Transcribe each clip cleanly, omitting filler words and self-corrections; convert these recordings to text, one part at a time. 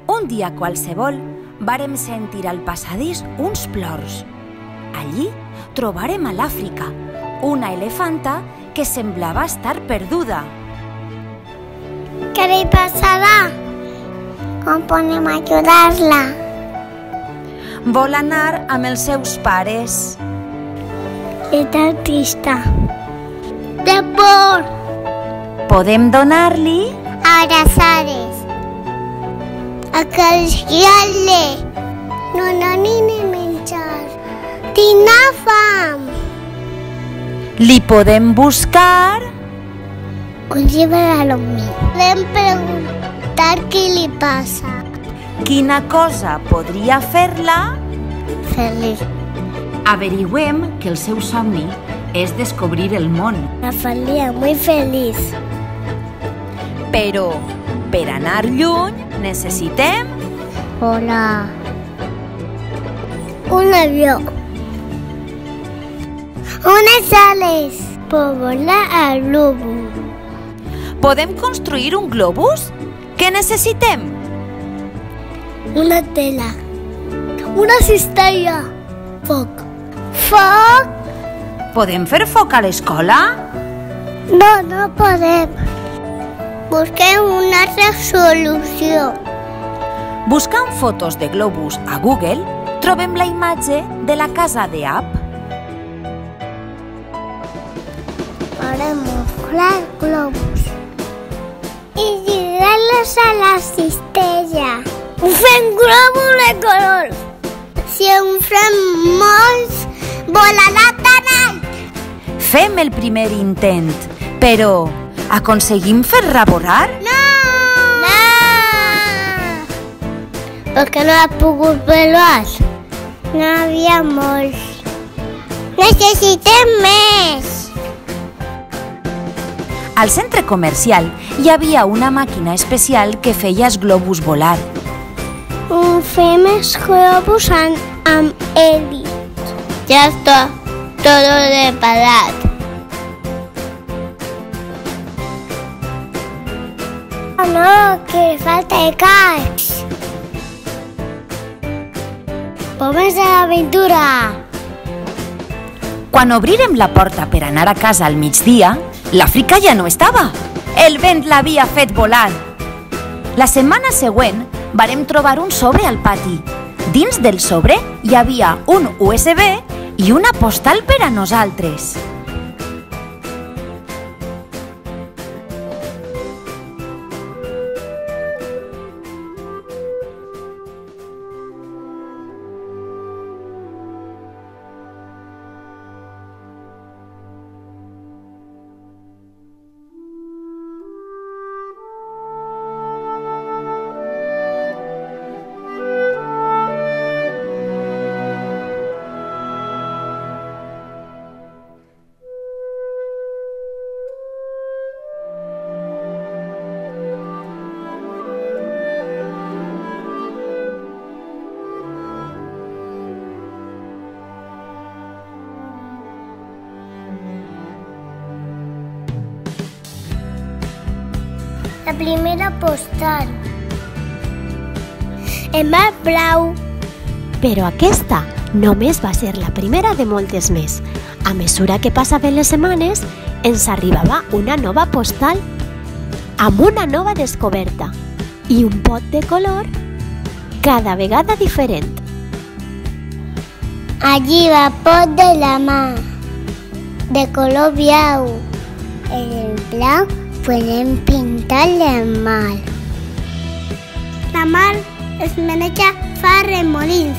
Un dia qualsevol, vàrem sentir al passadís uns plors. Allí trobarem a l'Àfrica, una elefanta que semblava estar perduda. ¿Qué le pasará? ¿Cómo podemos ayudarla? Vol anar amb els seus pares. Está triste. De por. Podem donar-li Abrazades. Acariciarle. No ni menjar. Tina fam. li podem buscar Un llibre a l'home. Podem preguntar què li passa. quina cosa podria fer-la. Feliç. Averigüem que el seu somni és descobrir el món, La familia muy feliz. però per anar lluny necessitem Hola. Un avión. Unes ales. Per volar al globo. Podem construir un globus? Què necessitem? Una tela. Una cistella. Foc. Foc? Podem fer foc a l'escola? No podem. Busquem una altra solució. Buscant fotos de globus a Google, trobem la imatge de la casa de App. Podem mostrar globus. I lligar-los a la cistella. Fem globus de color. Si en fem molts, volarà tan alt. Fem el primer intent, però aconseguim fer-la volar? No! Perquè no ha pogut volar. No havia molts. Necessitem més. Al centre comercial hi havia una màquina especial que feia els globus volar. Fem els globus amb heli. Ja està tot preparat. No, que falta de cascs. Comença l'aventura. Quan obrirem la porta per anar a casa al migdia, l'Àfrica ja no estava. El vent l'havia fet volar. La setmana següent vàrem trobar un sobre al pati. Dins del sobre hi havia un USB i una postal per a nosaltres. La primera postal. En mar blau. Però aquesta només va ser la primera de moltes més. A mesura que passaven les setmanes, ens arribava una nova postal amb una nova descoberta i un pot de color cada vegada diferent. Allí va pot de la mà, de color blau. En el blau podem pintar el mar. La mar es maneja fa remolins.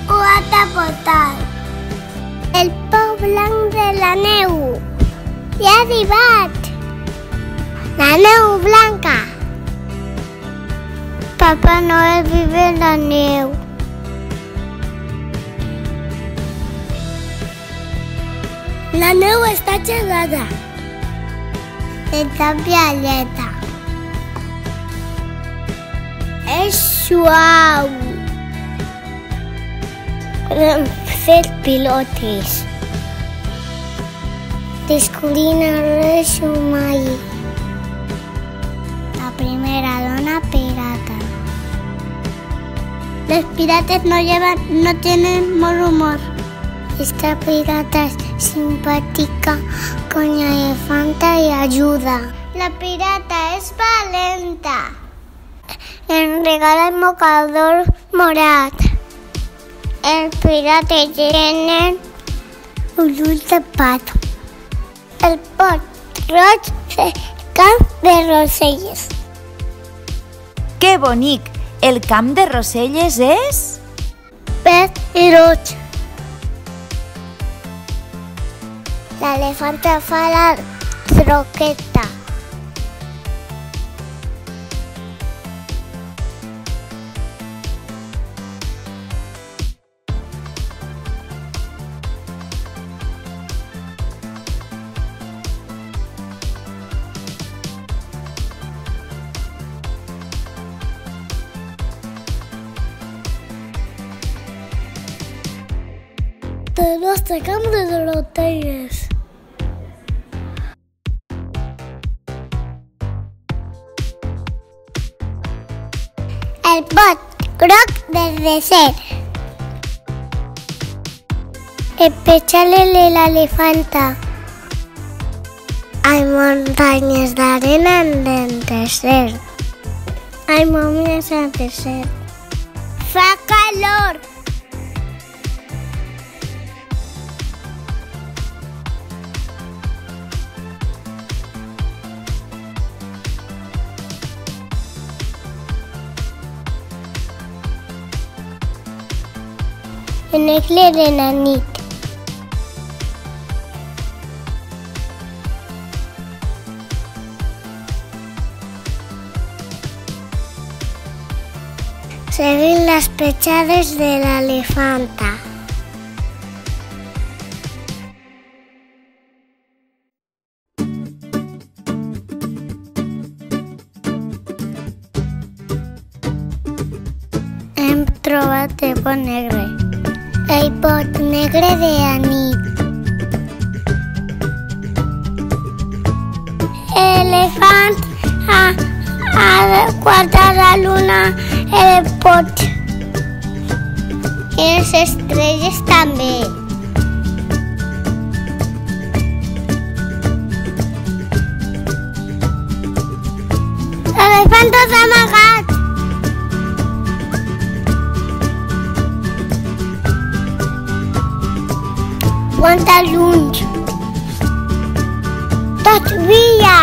Quatre portal. El pou blanc de la neu. Ja ha arribat. La neu blanca. Papá Noel vive en la neu. La neu està gelada. Està violeta. És suau. Podem fer pilotes. Descobrint el rei Sumai. La primera dona pirata. Los pirates no tienen mal humor. Esta pirata es simpática con la elefanta y ayuda. La pirata es valenta. En regala el mocador morat. El pirata tiene un dulce pato. El pot roig del camp de Roselles. Que bonic! El camp de Roselles és... Verd i roig. L'elefanta fa la troqueta. El nostre camp de Roselles. El pot groc del desert. El pechale de la elefanta. Hay montañas de arena en el desierto. Hay momias en el desierto. Fa calor. En el clar de la nit. Seguint les petjades de l'elefanta. Hem trobat el pot negre. El pot negre de la nit. Elefant ha guardat la luna en el pot. I les estrelles també. L'elefant s'ha amagat. Quanta llum! Tot brilla!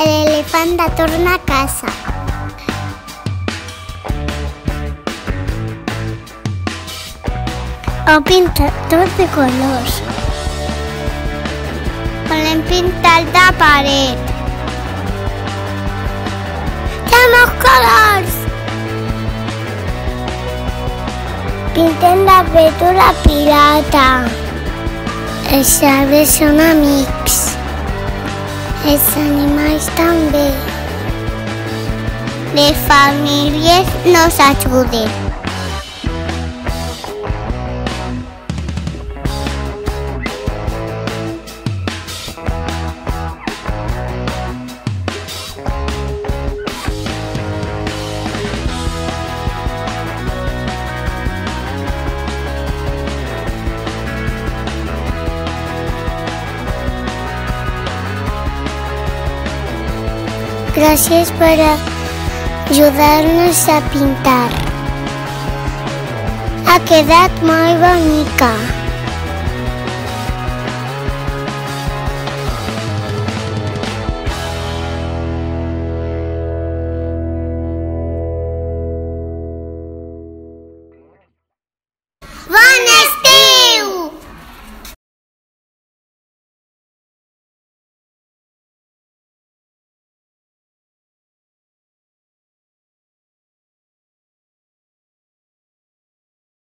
L'elefant torna a casa. Ho pinta tot de colors. Volem pintar la paret. Tenemos colors. Pintem l'aventura pirata. Els arbres són amics. Els animals també. Les famílies nos ajuden. Gràcies per ajudar-nos a pintar. Ha quedat molt bonica.